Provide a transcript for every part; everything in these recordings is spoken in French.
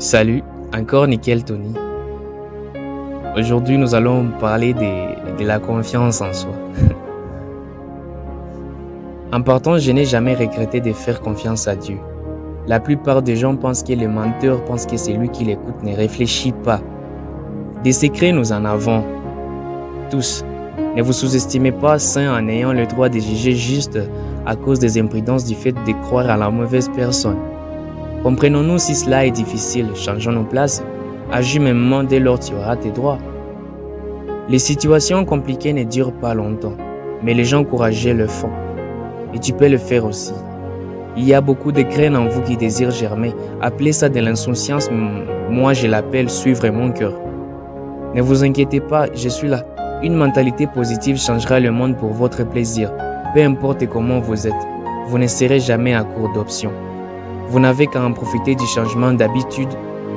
Salut, encore Nickel Tony. Aujourd'hui, nous allons parler de la confiance en soi. En partant, je n'ai jamais regretté de faire confiance à Dieu. La plupart des gens pensent que le menteur pense que celui qui l'écoute ne réfléchit pas. Des secrets, nous en avons tous. Ne vous sous-estimez pas saint en ayant le droit de juger juste à cause des imprudences du fait de croire à la mauvaise personne. Comprenons-nous si cela est difficile, changeons nos places. Agis mêmement dès lors tu auras tes droits. Les situations compliquées ne durent pas longtemps, mais les gens courageux le font. Et tu peux le faire aussi. Il y a beaucoup de graines en vous qui désirent germer. Appelez ça de l'insouciance, moi je l'appelle suivre mon cœur. Ne vous inquiétez pas, je suis là. Une mentalité positive changera le monde pour votre plaisir. Peu importe comment vous êtes, vous ne serez jamais à court d'options. Vous n'avez qu'à en profiter du changement d'habitude.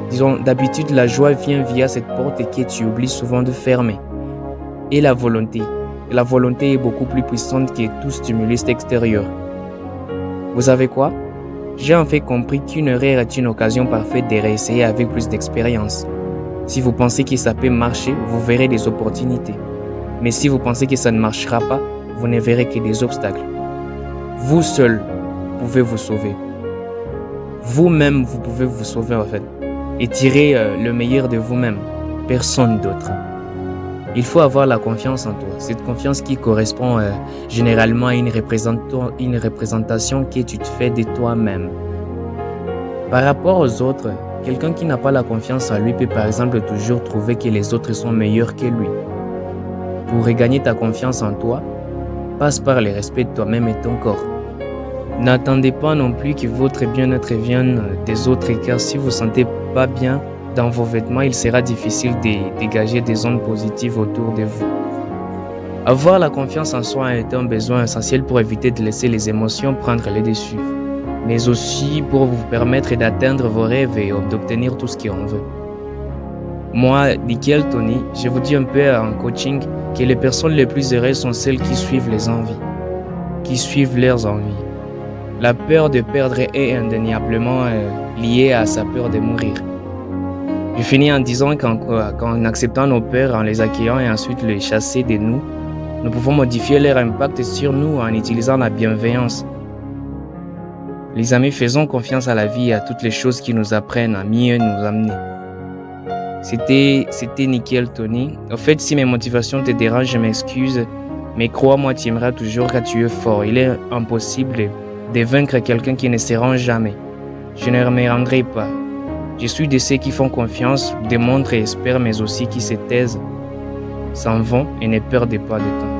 Disons, d'habitude, la joie vient via cette porte que tu oublies souvent de fermer. Et la volonté. La volonté est beaucoup plus puissante que tout stimulus extérieur. Vous savez quoi? J'ai en fait compris qu'une erreur est une occasion parfaite de réessayer avec plus d'expérience. Si vous pensez que ça peut marcher, vous verrez des opportunités. Mais si vous pensez que ça ne marchera pas, vous ne verrez que des obstacles. Vous seul pouvez vous sauver. Vous-même, vous pouvez vous sauver en fait. Et tirer le meilleur de vous-même. Personne d'autre. Il faut avoir la confiance en toi. Cette confiance qui correspond généralement à une représentation que tu te fais de toi-même. Par rapport aux autres, quelqu'un qui n'a pas la confiance en lui peut par exemple toujours trouver que les autres sont meilleurs que lui. Pour regagner ta confiance en toi, passe par le respect de toi-même et ton corps. N'attendez pas non plus que votre bien-être vienne des autres, car si vous ne vous sentez pas bien dans vos vêtements, il sera difficile de dégager des ondes positives autour de vous. Avoir la confiance en soi est un besoin essentiel pour éviter de laisser les émotions prendre le dessus, mais aussi pour vous permettre d'atteindre vos rêves et d'obtenir tout ce qu'on veut. Moi, Nickel Tony, je vous dis un peu en coaching que les personnes les plus heureuses sont celles qui suivent les envies, qui suivent leurs envies. La peur de perdre est indéniablement liée à sa peur de mourir. Je finis en disant qu'en acceptant nos peurs, en les accueillant et ensuite les chasser de nous, nous pouvons modifier leur impact sur nous en utilisant la bienveillance. Les amis, faisons confiance à la vie et à toutes les choses qui nous apprennent à mieux nous amener. C'était Nickel Tony. En fait, si mes motivations te dérangent, je m'excuse, mais crois-moi, tu aimeras toujours car tu es fort. Il est impossible de vaincre quelqu'un qui ne se rend jamais. Je ne me rendrai pas. Je suis de ceux qui font confiance, démontrent et espèrent, mais aussi qui se taisent, s'en vont et ne perdent pas de temps.